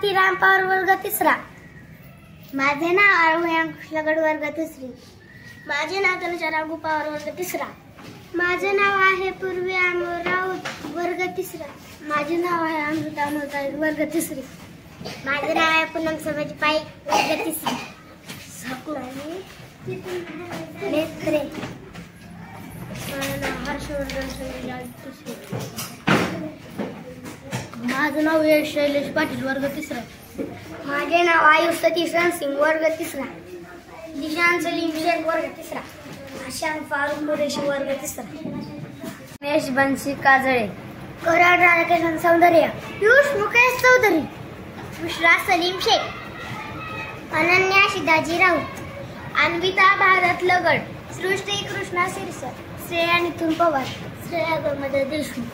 स्वातीराम पवार वर्ग तिसरा. माझे नाव आरोह्या कृष्णगड वर्ग तिसरी. माझे नाव तनुजा राघू पवार वर्ग तिसरा. माझे नाव आहे पूर्वी अमोल राऊत वर्ग तिसरा. माझे नाव आहे अमृता अमोल वर्ग तिसरी. माझे नाव आहे पूनम समाजी पाईक वर्ग तिसरी. नेत्रे. माझं नाव यश शैलेश पाटील वर्ग तिसरा. माझे नाव आयुष सतीश रणसिंग वर्ग तिसरा. दिशांत सलीम शेख वर्ग तिसरा. आशांत फारुख कुरेशी वर्ग तिसरा. गणेश बंशी काजळे. कराड राधाकृष्ण सौंदर्य. पियुष मुकेश चौधरी. बुशरा सलीम शेख. अनन्या शिदाजी राऊत. अन्विता भारत लगड. सृष्टी कृष्णा सिरसर. श्रेया नितुन पवार. श्रेया गमद देशमुख.